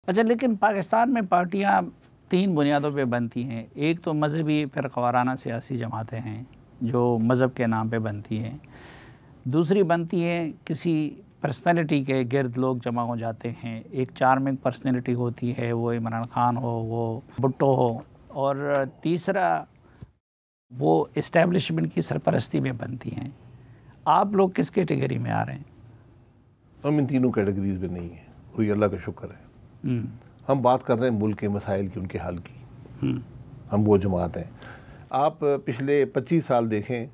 اچھا، لیکن پاکستان میں پارٹیاں تین بنیادوں پہ بنتی ہیں. ایک تو مذہبی فرقہ وارانہ سیاسی جماعتیں ہیں جو مذہب کے نام پہ بنتی ہیں. دوسری بنتی ہیں کسی پرسنالٹی کے گرد لوگ جمع ہو جاتے ہیں. ایک چارمنگ پرسنالٹی ہوتی ہے، وہ عمران خان ہو، وہ بھٹو ہو. اور تیسرا وہ اسٹیبلشمنٹ کی سرپرستی میں بنتی ہیں. آپ لوگ کس کیٹیگری میں آ رہے ہیں؟ ہم ان تینوں کیٹیگریز میں نہیں ہیں، وہی اللہ کا شکر ہے. ہم بات کر رہے ہیں ملک کے مسائل کی، ان کے حل کی. ہم وہ جماعت ہیں. آپ پچھلے 25 سال دیکھیں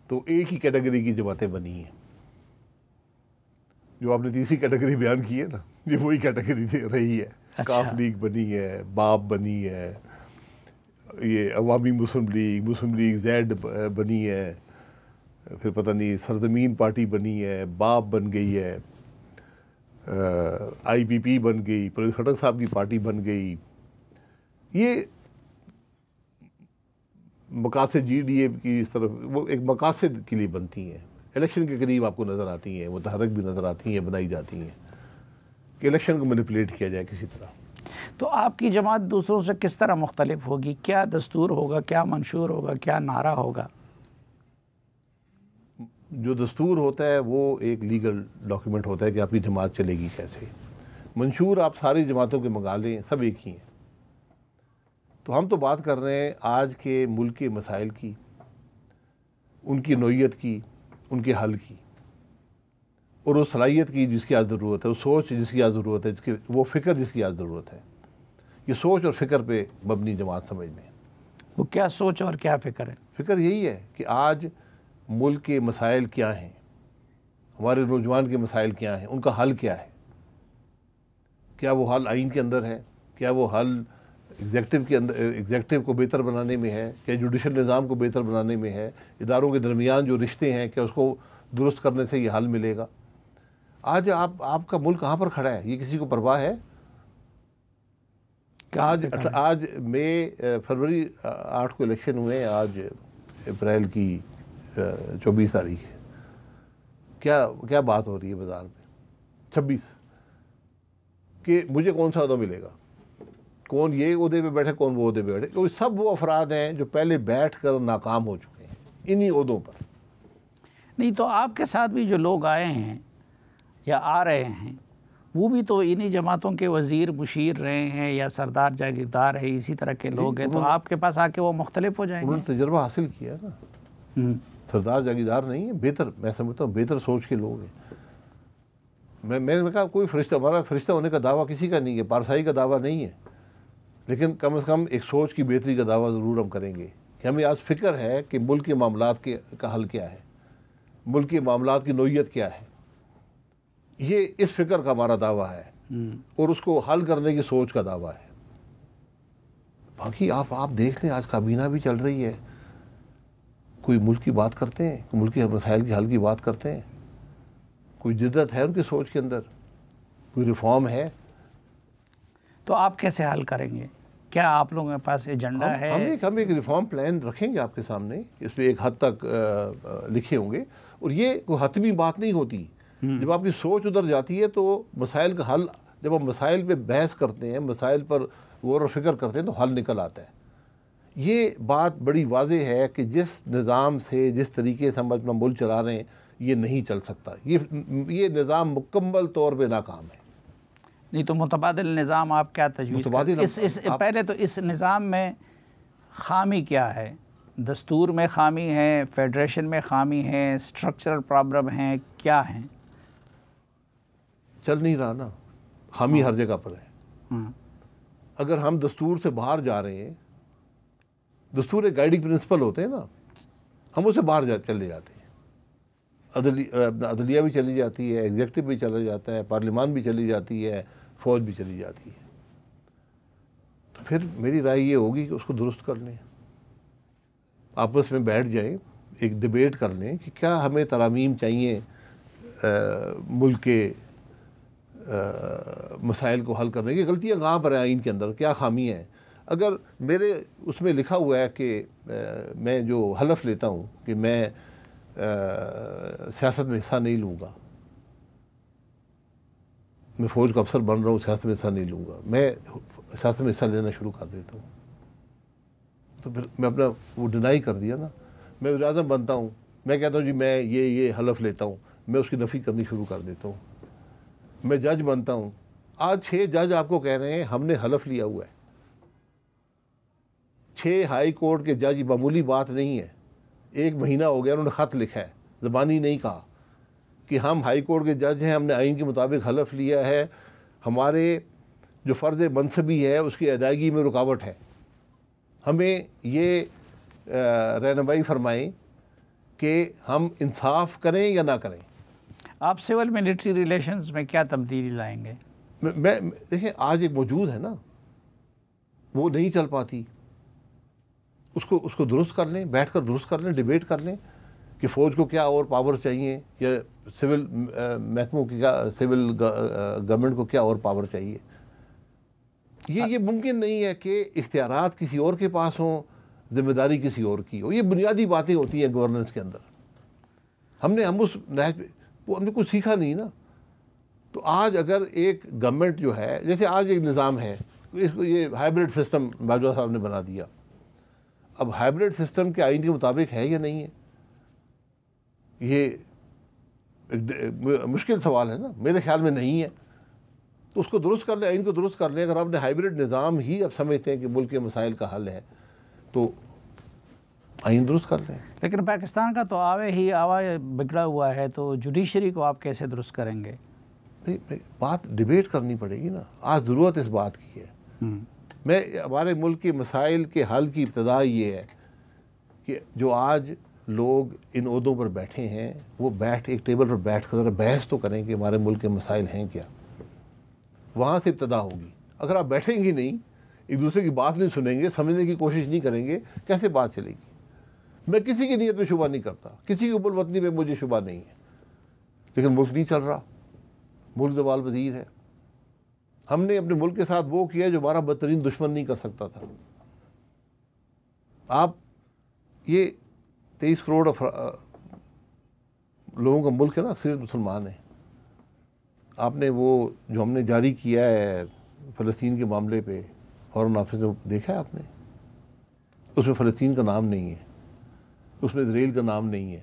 تو ایک ہی کیٹیگری کی جماعتیں بنی ہیں. جو آپ نے تیسری کیٹیگری بیان کی ہے نا، یہ وہی کیٹیگری رہی ہے. کاف لیگ بنی ہے، باپ بنی ہے، یہ عوامی مسلم لیگ زیڈ بنی ہے، پھر پتہ نہیں سرزمین پارٹی بنی ہے، باپ بن گئی ہے، آئی پی پی بن گئی، پرویز خٹک صاحب کی پارٹی بن گئی. یہ مقاصد جی ڈی اے کی اس طرف وہ ایک مقاصد کے لیے بنتی ہیں. الیکشن کے قریب آپ کو نظر آتی ہیں، متحرک بھی نظر آتی ہیں، بنائی جاتی ہیں کہ الیکشن کو مینیپولیٹ کیا جائے کسی طرح. تو آپ کی جماعت دوسروں سے کس طرح مختلف ہوگی؟ کیا دستور ہوگا، کیا منشور ہوگا، کیا نعرہ ہوگا؟ جو دستور ہوتا ہے وہ ایک لیگل ڈاکیومنٹ ہوتا ہے کہ آپ کی جماعت چلے گی کیسے. منشور آپ ساری جماعتوں کے منگا لیں، سب ایک ہی ہیں. تو ہم تو بات کر رہے ہیں آج کے ملک کے مسائل کی، ان کی نوعیت کی، ان کے حل کی، اور وہ صلاحیت کی جس کی آج ضرورت ہے، وہ سوچ جس کی آج ضرورت ہے، وہ فکر جس کی آج ضرورت ہے. یہ سوچ اور فکر پہ مبنی جماعت سمجھ لیں. وہ کیا سوچ اور کیا فکر ہے؟ فکر یہی ہے کہ آج ملک کے مسائل کیا ہیں، ہمارے نوجوان کے مسائل کیا ہیں، ان کا حل کیا ہے. کیا وہ حل آئین کے اندر ہے؟ کیا وہ حل ایگزیکٹو کے اندر، ایگزیکٹو کو بہتر بنانے میں ہے؟ کیا جوڈیشل نظام کو بہتر بنانے میں ہے؟ اداروں کے درمیان جو رشتے ہیں کیا اس کو درست کرنے سے یہ حل ملے گا؟ آج آپ کا ملک کہاں پر کھڑا ہے، یہ کسی کو پرواہ ہے؟ آج فروری 8 کو الیکشن ہوئے، آج اپریل کی 24 تاریخ ہے. کیا بات ہو رہی ہے بازار میں 26 کہ مجھے کون سا عہدہ ملے گا، کون یہ عہدے پہ بیٹھے، کون وہ عہدے پہ بیٹھے. کیونکہ سب وہ افراد ہیں جو پہلے بیٹھ کر ناکام ہو چکے ہیں انہی عہدوں پر. نہیں تو آپ کے ساتھ بھی جو لوگ آئے ہیں یا آ رہے ہیں وہ بھی تو انہی جماعتوں کے وزیر مشیر رہے ہیں یا سردار جاگیردار ہے، اسی طرح کے لوگ ہیں. تو آپ کے پاس آ کے وہ مختلف ہو جائیں گے. انہوں نے تجربہ حاصل کیا نا. سردار جاگیردار نہیں ہے، بہتر، میں سمجھتا ہوں بہتر سوچ کے لوگ ہیں. میں نے کہا کوئی فرشتہ، ہمارا فرشتہ ہونے کا دعویٰ کسی کا نہیں ہے، پارسائی کا دعویٰ نہیں ہے، لیکن کم از کم ایک سوچ کی بہتری کا دعویٰ ضرور ہم کریں گے کہ ہمیں آج فکر ہے کہ ملک کے معاملات کا حل کیا ہے، ملک کے معاملات کی نوعیت کیا ہے. یہ اس فکر کا ہمارا دعویٰ ہے اور اس کو حل کرنے کی سوچ کا دعویٰ ہے. باقی آپ دیکھ لیں، آج کابینہ بھی چل رہی ہے، کوئی ملک کی بات کرتے ہیں، کوئی ملک کے مسائل کے حل کی بات کرتے ہیں، کوئی جدت ہے ان کی سوچ کے اندر، کوئی ریفارم ہے. تو آپ کیسے حل کریں گے؟ کیا آپ لوگوں کے پاس ایجنڈا ہے؟ ہم ایک ریفارم پلان رکھیں گے آپ کے سامنے، اس میں ایک حد تک لکھے ہوں گے. اور یہ کوئی حتمی بات نہیں ہوتی. جب آپ کی سوچ ادھر جاتی ہے تو مسائل کا حل، جب آپ مسائل پہ بحث کرتے ہیں، مسائل پر غور و فکر کرتے ہیں تو حل نکل آتا ہے. یہ بات بڑی واضح ہے کہ جس نظام سے، جس طریقے سے ہم اپنا ملک چلا رہے ہیں یہ نہیں چل سکتا. یہ نظام مکمل طور پہ ناکام ہے. نہیں تو متبادل نظام آپ کیا تجویز کرتے ہیں؟ پہلے تو اس نظام میں خامی کیا ہے؟ دستور میں خامی ہے، فیڈریشن میں خامی ہے، اسٹرکچرل پرابلم ہیں، کیا ہیں؟ چل نہیں رہا نا. خامی ہر جگہ پر ہے. اگر ہم دستور سے باہر جا رہے ہیں، دستور ایک گائیڈنگ پرنسپل ہوتے ہیں نا، ہم اسے باہر چلے جاتے ہیں. عدلیہ بھی چلی جاتی ہے، ایگزیکٹو بھی چلا جاتا ہے، پارلیمان بھی چلی جاتی ہے، فوج بھی چلی جاتی ہے. تو پھر میری رائے یہ ہوگی کہ اس کو درست کر لیں، آپس میں بیٹھ جائیں، ایک ڈیبیٹ کر لیں کہ کیا ہمیں ترامیم چاہیے ملک کے مسائل کو حل کرنے کی. غلطیاں کہاں پر ہیں آئین کے اندر، کیا خامی ہیں. اگر میرے اس میں لکھا ہوا ہے کہ میں جو حلف لیتا ہوں کہ میں سیاست میں حصہ نہیں لوں گا، میں فوج کا افسر بن رہا ہوں، سیاست میں حصہ نہیں لوں گا، میں سیاست میں حصہ لینا شروع کر دیتا ہوں، تو پھر میں اپنا وہ ڈینائی کر دیا نا. میں وزیر اعظم بنتا ہوں، میں کہتا ہوں جی میں یہ حلف لیتا ہوں، میں اس کی نفی کرنی شروع کر دیتا ہوں. میں جج بنتا ہوں، آج 6 جج آپ کو کہہ رہے ہیں ہم نے حلف لیا ہوا ہے. 6 ہائی کورٹ کے جج معمولی بات نہیں ہے. 1 مہینہ ہو گیا انہوں نے خط لکھا ہے، زبانی نہیں کہا کہ ہم ہائی کورٹ کے جج ہیں، ہم نے آئین کے مطابق حلف لیا ہے، ہمارے جو فرض منصبی ہے اس کی ادائیگی میں رکاوٹ ہے. ہمیں یہ رہنمائی فرمائیں کہ ہم انصاف کریں یا نہ کریں. آپ سول ملٹری ریلیشنز میں کیا تبدیلی لائیں گے؟ میں دیکھیں آج ایک موجود ہے نا، وہ نہیں چل پاتی، اس کو درست کر لیں، بیٹھ کر درست کر لیں، ڈیبیٹ کر لیں کہ فوج کو کیا اور پاور چاہیے، یا سول محکموں کی کیا، سول گورنمنٹ کو کیا اور پاور چاہیے. یہ ممکن نہیں ہے کہ اختیارات کسی اور کے پاس ہوں، ذمہ داری کسی اور کی ہو. یہ بنیادی باتیں ہوتی ہیں گورننس کے اندر. ہم نے کچھ سیکھا نہیں نا. تو آج اگر ایک گورنمنٹ جو ہے، جیسے آج ایک نظام ہے، یہ ہائیبریڈ سسٹم باجوہ صاحب نے بنا دیا. اب ہائیبریڈ سسٹم کے آئین کے مطابق ہے یا نہیں ہے، یہ ایک مشکل سوال ہے نا. میرے خیال میں نہیں ہے. تو اس کو درست کر لیں، آئین کو درست کر لیں. اگر آپ نے ہائیبریڈ نظام ہی اب سمجھتے ہیں کہ ملک کے مسائل کا حل ہے تو آئین درست کر لیں. لیکن پاکستان کا تو آوا بگڑا ہوا ہے، تو جوڈیشری کو آپ کیسے درست کریں گے؟ بات ڈیبیٹ کرنی پڑے گی نا. آج ضرورت اس بات کی ہے. ہمارے ملک کے مسائل کے حل کی ابتدا یہ ہے کہ جو آج لوگ ان عہدوں پر بیٹھے ہیں وہ ایک ٹیبل پر بیٹھ کر بحث تو کریں کہ ہمارے ملک کے مسائل ہیں کیا. وہاں سے ابتدا ہوگی. اگر آپ بیٹھیں گی نہیں، ایک دوسرے کی بات نہیں سنیں گے، سمجھنے کی کوشش نہیں کریں گے، کیسے بات چلے گی؟ میں کسی کی نیت میں شبہ نہیں کرتا، کسی کی ابل وطنی میں مجھے شبہ نہیں ہے، لیکن ملک نہیں چل رہا، ملک زوال پذیر ہے. ہم نے اپنے ملک کے ساتھ وہ کیا جو ہمارا بدترین دشمن نہیں کر سکتا تھا. آپ یہ 23 کروڑ لوگوں کا ملک ہے نا، اکثریت مسلمان ہیں. آپ نے وہ جو ہم نے جاری کیا ہے فلسطین کے معاملے پہ فورن آفس میں دیکھا ہے آپ نے؟ اس میں فلسطین کا نام نہیں ہے، اس میں اسرائیل کا نام نہیں ہے،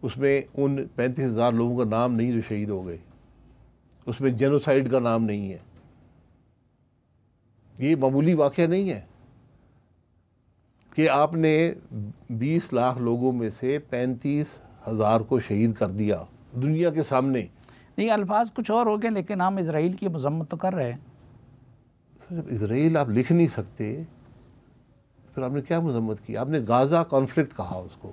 اس میں ان 35,000 لوگوں کا نام نہیں جو شہید ہو گئے، اس میں جینوسائیڈ کا نام نہیں ہے. یہ معمولی واقعہ نہیں ہے کہ آپ نے 20 لاکھ لوگوں میں سے 35,000 کو شہید کر دیا دنیا کے سامنے. نہیں، الفاظ کچھ اور ہو گئے، لیکن ہم اسرائیل کی مذمت تو کر رہے ہیں. اسرائیل آپ لکھ نہیں سکتے، پھر آپ نے کیا مذمت کی؟ آپ نے غازہ کانفلکٹ کہا اس کو.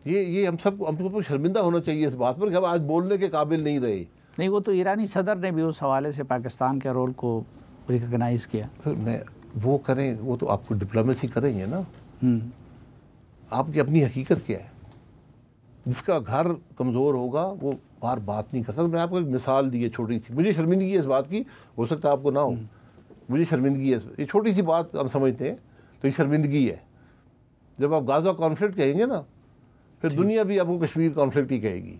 یہ ہم سب کو شرمندہ ہونا چاہیے اس بات پر کہ ہم آج بولنے کے قابل نہیں رہے. نہیں، وہ تو ایرانی صدر نے بھی اس حوالے سے پاکستان کے رول کو ریکگنائز کیا. پھر وہ کریں، وہ تو آپ کو ڈپلومیسی کریں گے نا. آپ کی اپنی حقیقت کیا ہے؟ جس کا گھر کمزور ہوگا وہ باہر بات نہیں کر سکتا. میں آپ کو ایک مثال دی ہے چھوٹی سی، مجھے شرمندگی ہے اس بات کی، ہو سکتا ہے آپ کو نہ ہو، مجھے شرمندگی ہے. یہ چھوٹی سی بات ہم سمجھتے ہیں تو یہ شرمندگی ہے. جب آپ غازہ کانفلکٹ کہیں گے نا، پھر دنیا بھی آپ کو کشمیر کانفلکٹ ہی کہے گی.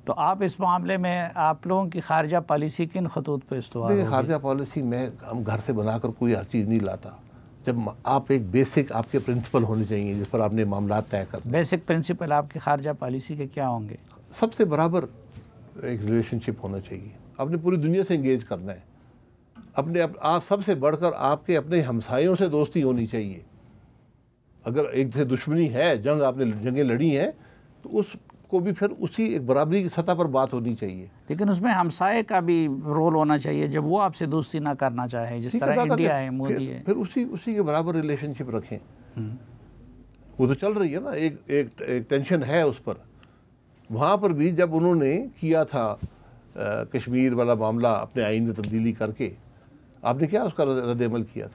تو آپ اس معاملے میں آپ لوگوں کی خارجہ پالیسی کن خطوط پہ استوار ہوگی؟ خارجہ پالیسی میں ہم گھر سے بنا کر کوئی ہر چیز نہیں لاتا. جب آپ ایک بیسک آپ کے پرنسپل ہونے چاہیے جس پر آپ نے معاملات طے کرنا. بیسک پرنسپل آپ کی خارجہ پالیسی کے کیا ہوں گے؟ سب سے برابر ایک ریلیشن شپ ہونا چاہیے. آپ نے پوری دنیا سے انگیج کرنا ہے. آپ سب سے بڑھ کر آپ کے اپنے ہمسایوں سے دوستی ہونی چاہیے. اگر ایک سے دشمنی ہے، آپ نے جنگیں لڑی ہیں، تو اس کو بھی پھر اسی ایک برابری کی سطح پر بات ہونی چاہیے. لیکن اس میں ہمسائے کا بھی رول ہونا چاہیے جب وہ آپ سے دوستی نہ کرنا چاہے، جس طرح انڈیا ہے، مودی ہے. پھر اسی کے برابر ریلیشن شپ رکھیں. وہ تو چل رہی ہے نا، ایک ٹینشن ہے اس پر. وہاں پر بھی جب انہوں نے کیا تھا کشمیر والا معاملہ اپنے آئین میں تبدیلی کر کے، آپ نے کیا اس کا رد عمل کیا تھا؟